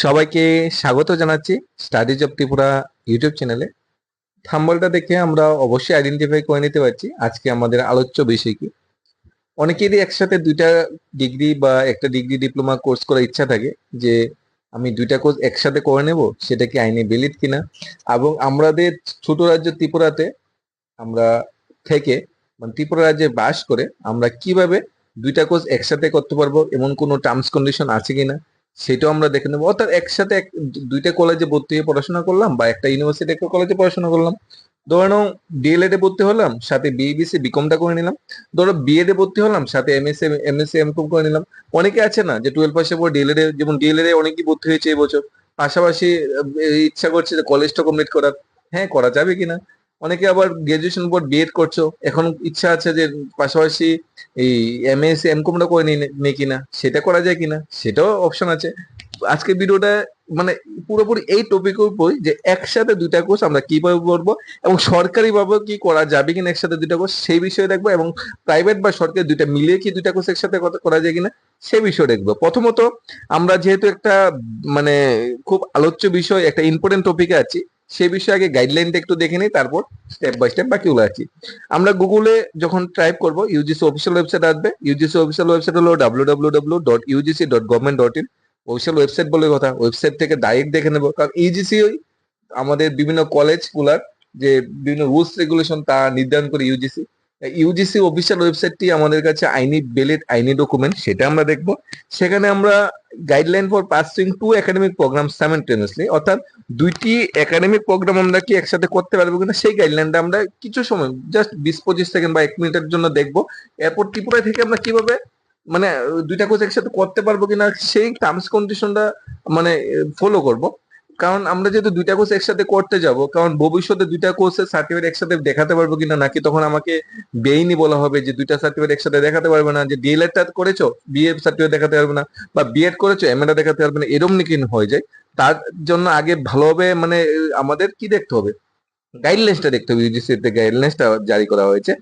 সবাইকে স্বাগত জানাচ্ছি স্টাডিজ অফ ত্রিপুরা ইউটিউব চ্যানেলে। থাম্বনেলটা দেখে আমরা অবশ্যই আইডেন্টিফাই করে নিতে পারছি আজকে আমাদের আলোচ্য বিষয় কি। অনেকেরই একসাথে দুইটা ডিগ্রি বা একটা ডিগ্রি ডিপ্লোমা কোর্স করার ইচ্ছা থাকে যে আমি দুইটা কোর্স একসাথে করে নেব, সেটা কি আইনে ভ্যালিড কিনা। এবং আমাদের ছোট রাজ্য ত্রিপুরাতে আমরা থেকে মানে ত্রিপুরা রাজ্যে বাস করে আমরা কিভাবে দুইটা কোর্স একসাথে করতে পারবো, এমন কোনো টার্মস কন্ডিশন আছে কিনা সেটাও আমরা দেখে নেবো। অর্থাৎ একসাথে দুইটা কলেজে ভর্তি হয়ে পড়াশোনা করলাম বা একটা ইউনিভার্সিটি একটা কলেজে পড়াশোনা করলাম। ধরে নাও ডিএলএড এ ভর্তি হলাম, সাথে বিএবিসি বিকমটা করে নিলাম। ধরো বিএড এ ভর্তি হলাম, সাথে এমএসসি এমকম করে নিলাম। অনেকে আছে না যে 12 পাসের পর ডিএলএড এ, যেমন ডিএলএড এ অনেকেই ভর্তি হয়েছে এই বছর, পাশাপাশি ইচ্ছা করছে যে কলেজটা কমপ্লিট করার। হ্যাঁ, করা যাবে কিনা। অনেকে আবার গ্রাজুয়েশন পর বিএড করছো, এখন ইচ্ছা আছে যে পাশাপাশি এই এমএস এমকমটা করে নিই কিনা, সেটা করা যায় কিনা, সেটাও অপশন আছে। আজকে ভিডিওটা মানে পুরোপুরি এই টপিকের উপর যে একসাথে দুইটা কোর্স আমরা কিভাবে করবো এবং সরকারি ভাবে কি করা যাবে কিনা একসাথে দুইটা কোর্স সেই বিষয়ে দেখবো, এবং প্রাইভেট বা সরকারি দুইটা মিলিয়ে কি দুইটা কোর্স একসাথে করা যায় কিনা সেই বিষয়ে দেখবো। প্রথমত আমরা যেহেতু একটা মানে খুব আলোচ্য বিষয়, একটা ইম্পর্টেন্ট টপিকে আছি, সেই বিষয়ে আগে গাইডলাইনটা একটু দেখে নিই, তারপর স্টেপ বাই স্টেপ বাকিগুলো আছি। আমরা গুগলে যখন টাইপ করব ইউজিসি অফিসিয়াল ওয়েবসাইট আসবে। ইউজিসি অফিসিয়াল ওয়েবসাইট হলো www.ugc.government.in। অফিসিয়াল ওয়েবসাইট বলে কথা, ওয়েবসাইট থেকে ডাইরেক্ট দেখে নেবো, কারণ ইউজিসি আমাদের বিভিন্ন কলেজ গুলার যে বিভিন্ন রুলস রেগুলেশন তা নির্ধারণ করে ইউজিসি। ইউজিসি অফিসিয়াল ওয়েবসাইটটি আমাদের কাছে আইনি ভ্যালিড আইনি ডকুমেন্ট, সেটা আমরা দেখবো। সেখানে আমরা guideline for pursuing two academic program simultaneously, অর্থাৎ দুইটি একাডেমিক প্রোগ্রাম আমরা কি একসাথে করতে পারবো কিনা সেই গাইডলাইনটা আমরা কিছু সময় জাস্ট 20-25 সেকেন্ড বা 1 মিনিটের জন্য দেখবো। এরপর ত্রিপুরা থেকে আমরা কিভাবে মানে দুইটা কোর্স একসাথে করতে পারবো কিনা সেই টার্মস কন্ডিশনটা মানে ফলো করব। কারণ আমরা যেহেতু দুইটা কোর্স একসাথে করতে যাব, কারণ ভবিষ্যতে দুইটা কোর্সের সার্টিফিকেট একসাথে দেখাতে পারবো কিনা, নাকি তখন আমাকে বেইনি বলা হবে যে দুইটা সার্টিফিকেট একসাথে দেখাতে পারবে না, যে ডিএলএড টা করেছো বিএ সার্টিফিকেট দেখাতে পারবে না, বা বিএড করেছো এমএটা দেখাতে পারবে না, এরকম নাকি হয়ে যায়। তার জন্য আগে ভালোভাবে মানে আমাদের কি দেখতে হবে, গাইডলাইন্সটা দেখতে হবে। ইউজিসিতে গাইডলাইন্সটা জারি করা হয়েছে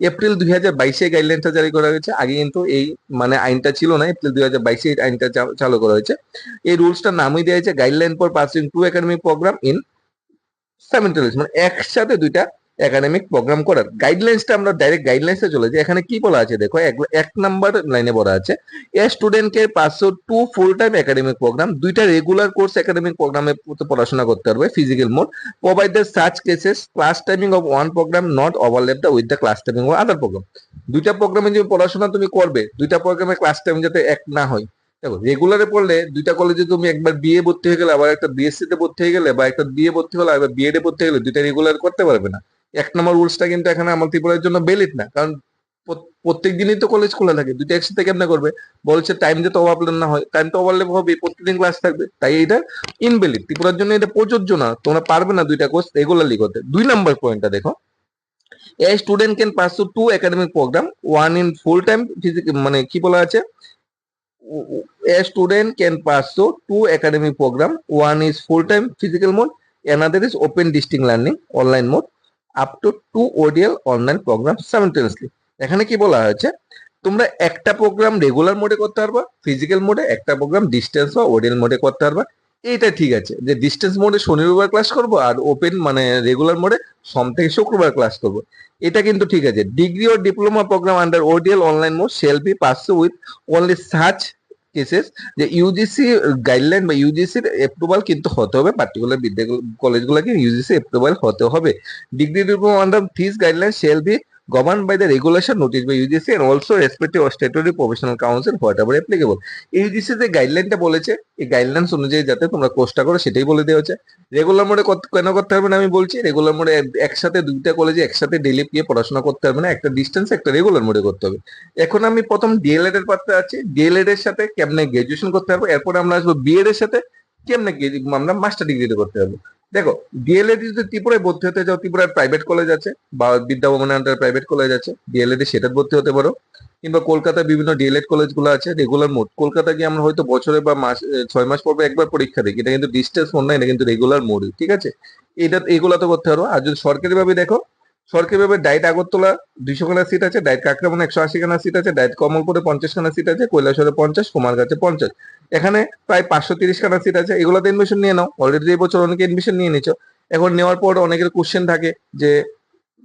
এপ্রিল 2022-এ, গাইডলাইন্সটা জারি করা হয়েছে। আগে কিন্তু এই মানে আইনটা ছিল না, এপ্রিল 2022-এ এই আইনটা চালু করা হয়েছে। এই রুলসটার নামই দেওয়া হয়েছে guideline for pursuing two academic program in simultaneously, মানে একসাথে দুইটা একাডেমিক প্রোগ্রাম করার গাইডলাইন্সটা। আমরা ডাইরেক্ট গাইডলাইন্সে চলে যাই। এখানে কি বলা আছে দেখো, এক নাম্বার লাইনে বলা আছে এ স্টুডেন্ট কে pursue two full time academic program, দুইটা রেগুলার কোর্স একাডেমিক প্রোগ্রামে পড়াশোনা করতে পারবে physical mode, provided such cases class timing of one program not overlap the with the class timing of other program. দুইটা প্রোগ্রামে যে পড়াশোনা তুমি করবে, দুইটা প্রোগ্রামে ক্লাস টাইম যাতে এক না হয়। দেখো রেগুলারে পড়লে দুইটা কলেজে তুমি একবার বিএ ভর্তি হয়ে গেলে, আবার একটা বিএসসি তে ভর্তি হয়ে গেলে, বা একটা বিএ ভর্তি হলে আবার বিএড এ ভর্তি হয়ে গেলে দুইটা রেগুলার করতে পারবে না। 1 নম্বর রুলসটা কিন্তু এখানে আমার ত্রিপুরার জন্য ভ্যালিড না, কারণ প্রত্যেক দিনই তো কলেজ খোলা থাকে, দুইটা একসাথে কেমনে করবে। বলছে টাইম যাতে ওভারল্যাপ না হয়, টাইম তো ওভারল্যাপ হবে, প্রত্যেকদিন ক্লাস থাকবে, তাই এটা ইনভ্যালিড, ত্রিপুরার জন্য এটা প্রযোজ্য না, তোমরা পারবে না দুইটা কোর্স রেগুলারলি করতে। 2 নম্বর পয়েন্টটা দেখো, a student can pursue two academic program, one in full time মানে কি বলা আছে, a student can pursue two academic program. One is full-time physical mode, another is open distance learning online mode, up to two ODL online program simultaneously. এখানে কি বলা হয়েছে, তোমরা একটা প্রোগ্রাম রেগুলার মোডে করতে পারবা ফিজিক্যাল মোডে, একটা প্রোগ্রাম ডিস্টেন্স বা ওডিএল মোডে করতে পারবা। এইটা ঠিক আছে যে ডিস্টেন্স মোডে শনি রবিবার ক্লাস করবো, আর ওপেন মানে রেগুলার মোডে সোম থেকে শুক্রবার ক্লাস করবো। এটা কিন্তু ঠিক আছে। ডিগ্রি ও diploma program under ODL online mode shall be pursue with only such cases, যে ইউজিসি গাইডলাইন বা ইউজিসির অ্যাপ্রুভাল কিন্তু হতে হবে, পার্টিকুলার বিদ্যালয় কলেজগুলোকে ইউজিসি অ্যাপ্রুভাল হতে হবে। Degree diploma under this guideline shall be governed by the regulation noticed by UGC and also respective of statutory professional council whatever applicable. UGC যে গাইডলাইনটা বলেছে, এই গাইডলাইন্স অনুযায়ী যাতে তোমরা কোর্সটা করো সেটাই বলে দেওয়া হচ্ছে। রেগুলার মোডে কেন করতে হবে না আমি বলছি, রেগুলার মোডে একসাথে দুইটা কলেজে একসাথে ডেলি গিয়ে পড়াশোনা করতে হবে না, একটা ডিস্টেন্স একটা রেগুলার মোডে করতে হবে। এখন আমি প্রথম ডিএলএড এর পার্টে আছি, ডিএলএড এর সাথে কেমনে গ্রাজুয়েশন করতে হবে, এরপর আমরা আসবো বিএড এর সাথে কেমনে আমরা মাস্টার ডিগ্রিটা করতে হবে। দেখো ডিএলএড যদি ত্রিপুরায় ভর্তি হতে যাও, ত্রিপুরার প্রাইভেট কলেজ আছে বা বিদ্যা ভবনের আন্ডার প্রাইভেট কলেজ আছে, ডিএলএড এ সেটা ভর্তি হতে পারো। কিংবা কলকাতায় বিভিন্ন ডিএলএড কলেজ গুলো আছে রেগুলার মোড, কলকাতা গিয়ে আমরা হয়তো বছরে বা 6 মাস পর একবার পরীক্ষা দিই, এটা কিন্তু ডিস্টেন্স মোড না, এটা কিন্তু রেগুলার মোড, ঠিক আছে। এটা এগুলো তো করতে পারো। আর যদি সরকারি ভাবে দেখো, সরকারিভাবে ডাইট আগরতলা 200 খানা সিট আছে, ডাইট কাকরাবনে 180 খানা সিট আছে, ডাইট কমলপুরে 50 খানা সিট আছে, কৈলাসহরে 50, কুমারগাছে 50। এখানে প্রায় 530 খানা সিট আছে। এগুলোতে এডমিশন নিয়ে নাও। অলরেডি এই বছর অনেকে এডমিশন নিয়ে নিচ্ছ। এখন নেওয়ার পর অনেকের কোশ্চেন থাকে যে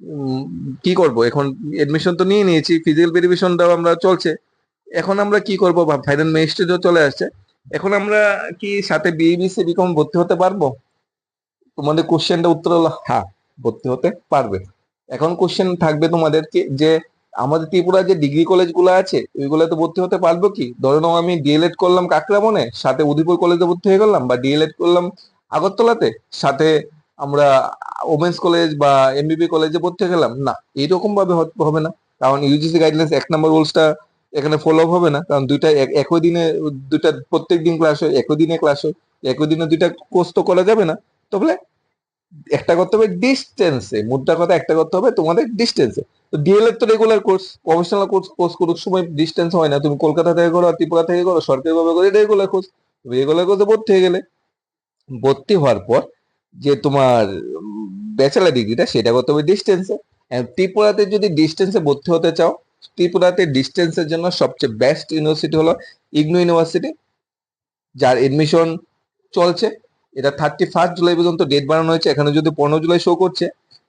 উম, কি করব এখন, এডমিশন তো নিয়ে নিয়েছি, ফিজিক্যাল ভেরিফিকেশনটাও আমরা চলছে, এখন আমরা কি করব, বা ফাইনাল মেরিটও চলে আসছে, এখন আমরা কি সাথে বিএবিসি বিকম ভর্তি হতে পারবো? তোমাদের কোশ্চেনটা উত্তর হলো হ্যাঁ, ভর্তি হতে পারবে। এখন কোশ্চেন থাকবে তোমাদের কি, যে আমাদের ত্রিপুরা যে ডিগ্রি কলেজগুলো আছে ওইগুলোতে ভর্তি হতে পারবো কি? ধরে নাও আমি ডিএলএড করলাম কাকরাবনে, সাথে উদয়পুর কলেজে ভর্তি হয়ে গেলাম, বা ডিএলএড করলাম আগরতলাতে, সাথে আমরা ওমেন্স কলেজ বা এমবিবি কলেজে ভর্তি হয়ে গেলাম, না, এইরকম ভাবে হবে না। কারণ ইউজিসি গাইডলাইন্স 1 নম্বর রুলসটা এখানে ফলো হবে না। কারণ দুইটা একই দিনে, দুইটা প্রত্যেক দিন ক্লাস হয়, একই দিনে ক্লাস হয়, একই দিনে দুইটা কোর্স তো করা যাবে না। তবে একটা করতে হবে ডিস্টেন্সে, মুদ্রা কথা একটা করতে হবে তোমাদের ডিস্টেন্সে। তো ডিএলএড তো regular course, professional course, course সময় ডিস্টেন্স হয় না। তুমি কলকাতা থেকে করো আর ত্রিপুরা থেকে করো, সরকারি ভাবে করে রেগুলার কোর্স। রেগুলার কোর্সে ভর্তি হয়ে গেলে, ভর্তি হওয়ার পর যে তোমার ব্যাচেলার ডিগ্রিটা সেটা করতে হবে ডিস্টেন্সে। ত্রিপুরাতে যদি ডিস্টেন্সে ভর্তি হতে চাও, ত্রিপুরাতে ডিস্টেন্সের জন্য সবচেয়ে বেস্ট ইউনিভার্সিটি হলো ইগনু ইউনিভার্সিটি, যার এডমিশন চলছে। এটা 31 জুলাই পর্যন্ত ডেট বাড়ানো হয়েছে। এখানে যদি 15 জুলাই শো করছে,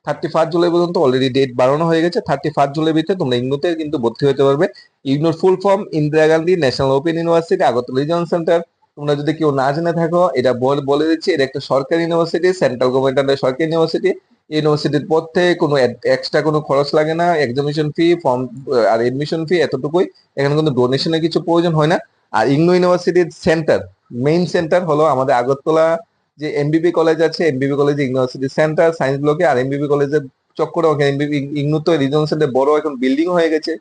31 জুলাই পর্যন্ত অলরেডি ডেট বাড়ানো হয়ে গেছে। 31 জুলাই ভিতরে তোমরা ইগনুতে কিন্তু ভর্তি হতে পারবে। ইগনুর full form Indira Gandhi national open university Agartala regional centre. তোমরা যদি কেউ না জেনে থাকো, এটা বলে দিচ্ছি, এটা একটা সরকারি ইউনিভার্সিটি, সেন্ট্রাল গভর্নমেন্টের সরকারি ইউনিভার্সিটি। ইউনিভার্সিটির পথে কোনো এক্সট্রা কোনো খরচ লাগে না, এক্সামিনেশন ফি, ফর্ম আর এডমিশন ফি এতটুকুই। এখানে কোনো ডোনেশনের কিছু প্রয়োজন হয় না। আর ইগনু ইউনিভার্সিটির সেন্টার, মেইন সেন্টার হলো আমাদের আগরতলা। যে এমবিবি কলেজ আছে, এমবিবি কলেজ ইউনিভার্সিটি সেন্টার সায়েন্স ব্লকে, আর এমবিবি কলেজের চক্করে ওখানে এমবিবি ইগনু তো রিজিওনাল সেন্টার বড় এখন বিল্ডিং হয়ে গেছে।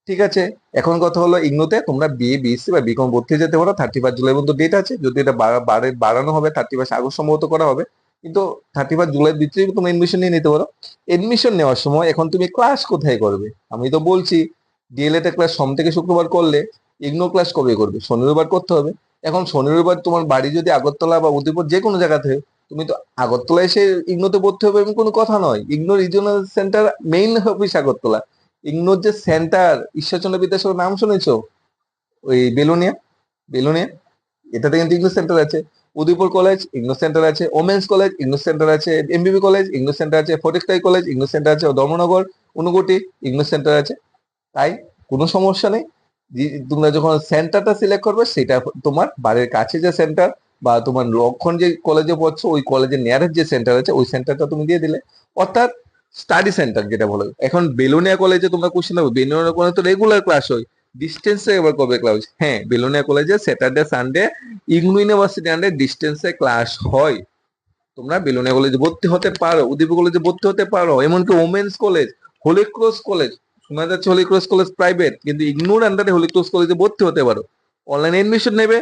ঠিক আছে, এখন কথা হলো ইগনুতে তোমরা বিএ বিএসসি বা বিকম ভর্তি যেতে পারো। 31 জুলাই পর্যন্ত ডেট আছে। যদি এটা বাড়ানো হবে, 31 আগস্ট সম্ভবত করা হবে, কিন্তু 31 জুলাই ভিতরেই তুমি এডমিশন নিয়ে নিতে পারো। এডমিশন নেওয়ার সময় এখন তুমি ক্লাস কোথায় করবে? আমি তো বলছি ডিএলএড এর ক্লাস সোম থেকে শুক্রবার করলে, ইগনো ক্লাস কবে করবে? শনি রবিবার করতে হবে। এখন শনি রবিবার তোমার বাড়ি যদি আগরতলা বা উদয়পুর যে কোনো জায়গাতে হয়, তুমি তো আগরতলা এসে ইগনোতে ভর্তি হবে এমন কোনো কথা নয়। Ignore regional centre main office Agartala. Ignore যে সেন্টার, ঈশ্বরচন্দ্র বিদ্যাসাগর নাম শুনেছো? ওই বেলুনিয়া, বেলুনিয়া, এটাতে কিন্তু ইগনো সেন্টার আছে। উদয়পুর কলেজ ইগনো সেন্টার আছে, ওমেন্স কলেজ ইগনো সেন্টার আছে, এমবিবি কলেজ ইগনো সেন্টার আছে, ফটিকটাই কলেজ ইগনো সেন্টার আছে, ধর্মনগর, ঊনকোটি ইগনো সেন্টার আছে। তাই কোনো সমস্যা নেই। তোমরা যখন সেন্টারটা সিলেক্ট করবে, সেটা তোমার বাড়ির কাছে যে সেন্টার, বা তোমার লক্ষণ যে কলেজে পড়ছো ওই কলেজের নিয়ারেস্ট যে সেন্টার আছে ওই সেন্টারটা তুমি দিয়ে দিলে। অর্থাৎ স্টাডি সেন্টার যেটা বলে। এখন বেলোনিয়া কলেজে তোমরা কোশ্চেন হবে, বেলোনিয়া কলেজে তো রেগুলার ক্লাস হয়, ডিস্টেন্সে এবার কবে ক্লাস? হ্যাঁ, বেলোনিয়া কলেজে স্যাটারডে সানডে ইগনু ইউনিভার্সিটি আন্ডারে ডিস্টেন্সে ক্লাস হয়। তোমরা বেলোনিয়া কলেজে ভর্তি হতে পারো, উদয়পুর কলেজে ভর্তি হতে পারো, এমনকি women's college, Holy Cross college, শোনা যাচ্ছে হোলি ক্রস কলেজ প্রাইভেট, কিন্তু ইগনোর আন্ডারে হোলি ক্রস কলেজে ভর্তি হতে পারো। অনলাইনে এডমিশন নেবে।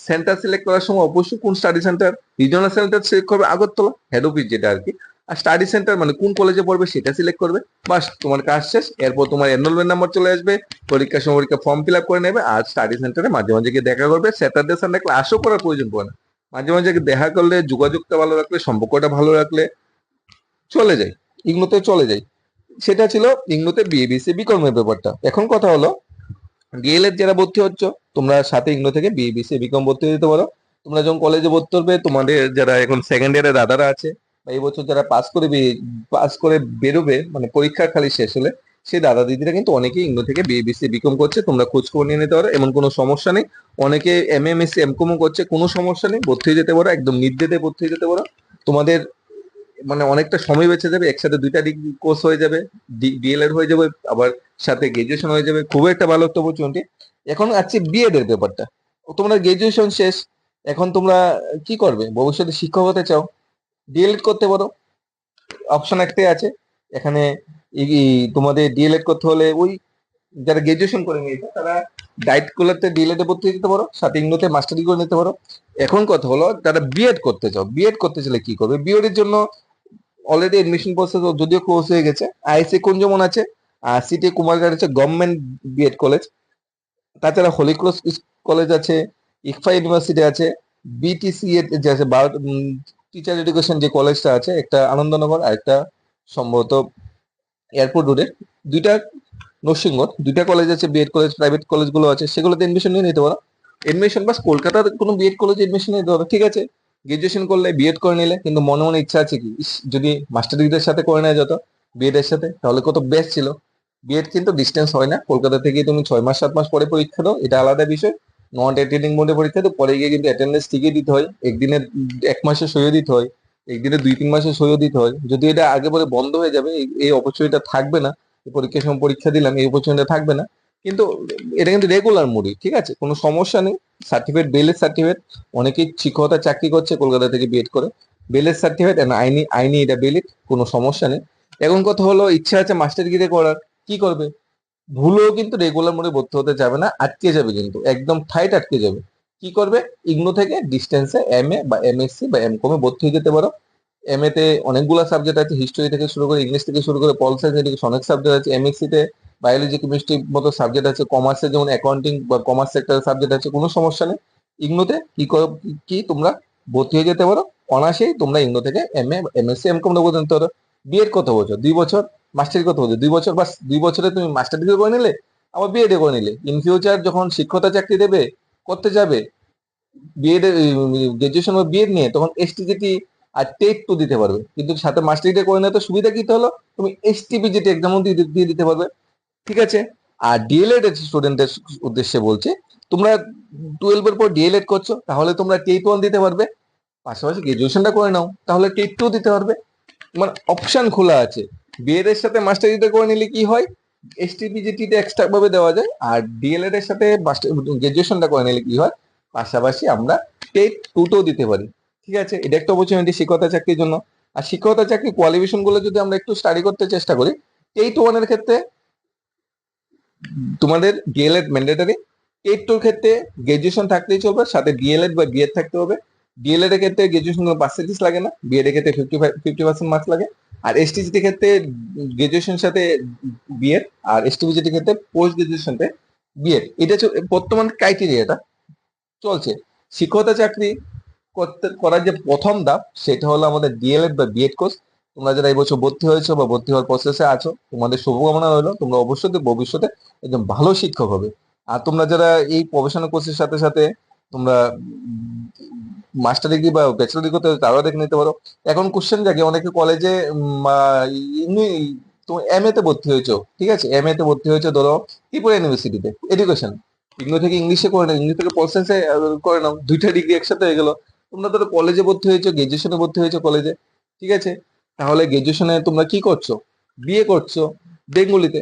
সেন্টার সিলেক্ট করার সময় অবশ্যই কোন study centre, regional centre select করবে আগরতলা হেড অফিস যেটা আর কি। আর স্টাডি সেন্টার মানে কোন কলেজে পড়বে সেটা সিলেক্ট করবে। বাস, তোমার কাজ শেষ। এরপর তোমার এনরোলমেন্ট নাম্বার চলে আসবে, পরীক্ষার সময় পরীক্ষা ফর্ম ফিল আপ করে নেবে, আর স্টাডি সেন্টারে মাঝে মাঝে গিয়ে দেখা করবে। স্যাটারডে সানডে ক্লাসও করার প্রয়োজন পড়ে না। মাঝে মাঝে দেখা করলে, যোগাযোগটা ভালো রাখলে, সম্পর্কটা ভালো রাখলে চলে যায়, ইগনোতে চলে যায়। সেটা ছিল ইগনোতে বিএবিসি বিকমের ব্যাপারটা। এখন কথা হলো ডিএলএড যারা ভর্তি হচ্ছ, তোমরা সাথে ইগনো থেকে বিএবিসি বিকম ভর্তি হতে পারো। তোমরা যখন কলেজে ভর্তি হবে, তোমাদের যারা এখন সেকেন্ড ইয়ারের দাদারা আছে, বা এই বছর যারা পাস করে বেরোবে, মানে পরীক্ষা খালি শেষ হলে, সেই দাদা দিদিরা কিন্তু অনেকেই ইগনো থেকে বিএবিসি বিকম করছে। তোমরা খোঁজ খবর নিয়ে নিতে পারো, এমন কোনো সমস্যা নেই। অনেকে এমএমএসসি এমকমও করছে, কোনো সমস্যা নেই, ভর্তি হয়ে যেতে পারো, একদম নির্দ্বিধায় ভর্তি হয়ে যেতে পারো। তোমাদের মানে অনেকটা সময় বেঁচে যাবে, একসাথে দুইটা ডিগ্রি কোর্স হয়ে যাবে, ডিএলএড হয়ে যাবে, আবার সাথে গ্রাজুয়েশন হয়ে যাবে। খুবই একটা ভালো একটা অপরচুনিটি। এখন আছে বিএড এর ব্যাপারটা। তোমরা গ্রাজুয়েশন শেষ, এখন তোমরা কি করবে? ভবিষ্যতে শিক্ষক হতে চাও, ডিএলএড করতে পারো। অপশন একটাই আছে এখানে। তোমাদের ডিএলএড করতে হলে ওই যারা গ্রাজুয়েশন করে নিয়েছে তারা ডাইট গুলোতে ডিএলএড এ ভর্তি দিতে পারো, সাথে ইংলোতে মাস্টার ডিগ্রি করে নিতে পারো। এখন কথা হলো যারা বিএড করতে চাও, বিএড করতে চাইলে কি করবে? বিএড এর জন্য অলরেডি এডমিশন প্রসেস যদিও ক্লোজ হয়ে গেছে। আইএসসি কুঞ্জমন আছে, আর সিটি কুমারঘাট আছে গভর্নমেন্ট বিএড কলেজ। তাছাড়া হোলি ক্রস কলেজ আছে, ইকফা ইউনিভার্সিটি আছে, বিটিসি এর যে আছে টিচার এডুকেশন যে কলেজটা আছে, একটা আনন্দনগর আর একটা সম্ভবত এয়ারপোর্ট রোডে দুইটা নরসিংগড় দুইটা কলেজ আছে, বিএড কলেজ, প্রাইভেট কলেজগুলো আছে, সেগুলোতে এডমিশন নিয়ে নিতে পারো। এডমিশন বাস কলকাতার কোনো বিএড কলেজে এডমিশন নিতে পারো, ঠিক আছে। গ্রাজুয়েশন করলে, বিএড করে নিলে, কিন্তু মনে মনে ইচ্ছা আছে কি, যদি মাস্টার ডিগ্রির সাথে করে নেওয়া যেত বিএড এর সাথে, তাহলে কত বেস্ট ছিল। বিএড কিন্তু ডিস্টেন্স হয় না, কলকাতা থেকে তুমি 6 মাস 7 মাস পরে পরীক্ষা দাও, এটা আলাদা বিষয়। নন অ্যাটেন্ডিং মোডে পরীক্ষা দাও, পরে গিয়ে কিন্তু অ্যাটেন্ডেন্স ঠিকই দিতে হয়, একদিনের 1 মাসের সইও দিতে হয়, একদিনে 2-3 মাসের সইও দিতে হয়। যদি এটা আগে পরে বন্ধ হয়ে যাবে, এই অপরচুনিটিটা থাকবে না। পরীক্ষার সময় পরীক্ষা দিলাম, এই অপরচুনিটি থাকবে না। কিন্তু এটা কিন্তু রেগুলার মোডই, ঠিক আছে, কোনো সমস্যা নেই। সার্টিফিকেট, বেলের সার্টিফিকেট, অনেকেই শিক্ষকতা চাকরি করছে কলকাতা থেকে বিএড করে, বেলের সার্টিফিকেট আইনি আইনি এটা বেলিড, কোনো সমস্যা নেই। এখন কথা হলো, ইচ্ছা আছে মাস্টার ডিগ্রি করার, কি করবে? ভুলেও কিন্তু রেগুলার মোডে ভর্তি হতে যাবে না, আটকে যাবে, কিন্তু একদম ঠাইট আটকে যাবে। কি করবে? ইগনো থেকে ডিস্টেন্সে এমএ বা এমএসসি বা এমকমে ভর্তি হয়ে যেতে পারো। এমএ তে অনেকগুলো সাবজেক্ট আছে, হিস্ট্রি থেকে শুরু করে, ইংলিশ থেকে শুরু করে, পল সায়েন্স এডুকেশন, অনেক সাবজেক্ট আছে। এমএসসি তে বায়োলজি, কেমিস্ট্রি মতো সাবজেক্ট আছে। কমার্সে যেমন অ্যাকাউন্টিং বা কমার্স সেক্টরের সাবজেক্ট আছে, কোনো সমস্যা নেই। ইগনোতে কি তোমরা ভর্তি হয়ে যেতে পারো অনায়াসেই। তোমরা ইগনো থেকে এমএ, এমএসসি, এমকম ভর্তি হতে পারো। বিএড কত বছর? 2 বছর। মাস্টারি কত বছর? 2 বছর। বাস 2 বছরে তুমি মাস্টার ডিগ্রি করে নিলে, আবার বিএড করে নিলে। ইন ফিউচার যখন শিক্ষকতা চাকরি দেবে, করতে যাবে, বিএড, গ্রাজুয়েশন বা বিএড নিয়ে, তখন এসটিজিটি আর টেট তো দিতে পারবে। কিন্তু সাথে মাস্টার ডিগ্রি করে নিতে সুবিধা কি হলো, তুমি এসটিপিজিটি এক্সামও দিয়ে দিতে পারবে, ঠিক আছে। আর ডিএলএড স্টুডেন্টের উদ্দেশ্যে বলছে, তোমরা 12 এর পর ডিএলএড করছো, তাহলে তোমরা টেট 1 দিতে পারবে, পাশাপাশি গ্রাজুয়েশনটা করে নাও, তাহলে টেট 2 দিতে পারবে। মানে অপশন খোলা আছে। বিএড এর সাথে মাস্টার ডিগ্রি করে নিলে কি হয়, এসটিপিজিটিটা এক্সট্রা ভাবে দেওয়া যায়। আর ডিএলএড এর সাথে গ্রাজুয়েশনটা করে নিলে কি হয়, পাশাপাশি আমরা টেট 2ও দিতে পারি, ঠিক আছে। এটা একটা অপরচুনিটি শিক্ষকতা চাকরির জন্য। আর শিক্ষকতা চাকরি কোয়ালিফিকেশন গুলো যদি আমরা একটু স্টাডি করতে চেষ্টা করি, টেট 1 এর ক্ষেত্রে তোমাদের ডিএলএড ম্যান্ডেটরি। টেট 2 এর ক্ষেত্রে গ্রাজুয়েশন থাকলেই চলবে, সাথে ডিএলএড বা বিএড থাকতে হবে। ডিএলএড এর ক্ষেত্রে গ্রাজুয়েশন পার্সেন্টেজ লাগে না, বিএড এর ক্ষেত্রে 50% মার্কস লাগে। আর এসটিজিটি ক্ষেত্রে গ্রাজুয়েশন সাথে বিএড, আর এসটিজিটি ক্ষেত্রে পোস্ট গ্রাজুয়েশনতে বিএড। এটা হচ্ছে বর্তমান ক্রাইটেরিয়াটা চলছে। শিক্ষকতা চাকরি করার যে প্রথম ধাপ, সেটা হলো আমাদের ডিএলএড বা বিএড কোর্স। তোমরা যারা এই বছর ভর্তি হয়েছো বা ভর্তি হওয়ার প্রসেসে আছো, তোমাদের শুভকামনা রইলো, তোমরা অবশ্যই ভবিষ্যতে একজন ভালো শিক্ষক হবে। আর তোমরা যারা এই প্রফেশনাল কোর্সের সাথে সাথে তোমরা মাস্টার ডিগ্রি বা ব্যাচেলর ডিগ্রি করতে, তারাও দেখে নিতে পারো। এখন কোশ্চেন জাগে অনেকে কলেজে, তুমি এমএ তে ভর্তি হয়েছো, ঠিক আছে, এমএ তে ভর্তি হয়েছো ধরো ত্রিপুরা ইউনিভার্সিটিতে এডুকেশন, ইংলো থেকে ইংলিশে করে নাও, ইংলিশ থেকে পল সায়েন্সে করে নাও, দুইটা ডিগ্রি একসাথে হয়ে গেল। তোমরা ধরো কলেজে ভর্তি হয়েছো, গ্রাজুয়েশনে ভর্তি হয়েছো কলেজে, ঠিক আছে, তাহলে গ্রাজুয়েশনে তোমরা কি করছো, বিএ করছো বেঙ্গলিতে,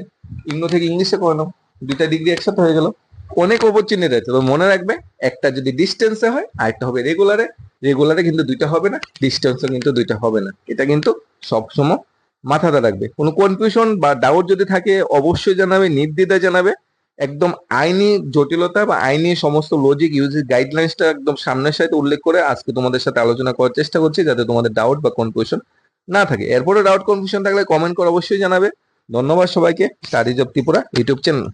ইংলো থেকে ইংলিশে করে নাও, দুইটা ডিগ্রি একসাথে হয়ে গেল। অনেক অপরচুনিটি আছে, তো মনে রাখবে, একটা যদি ডিস্টেন্সে হয়, আরেকটা হবে রেগুলারে। রেগুলারে কিন্তু দুইটা হবে না, ডিস্টেন্সে কিন্তু দুইটা হবে না, এটা কিন্তু সবসময় মাথাতে রাখবে। কোনো কনফিউশন বা ডাউট যদি থাকে, অবশ্যই জানাবে, নির্দ্বিধায় জানাবে। একদম আইনি জটিলতা বা আইনি সমস্ত লজিক ইউজিং গাইডলাইন্সটা একদম সামনের সাথে উল্লেখ করে আজকে তোমাদের সাথে আলোচনা করার চেষ্টা করছি, যাতে তোমাদের ডাউট বা কনফিউশন না থাকে। এরপরে ডাউট কনফিউশন থাকলে কমেন্ট করে অবশ্যই জানাবে। ধন্যবাদ সবাইকে। Studies of Tripura YouTube channel.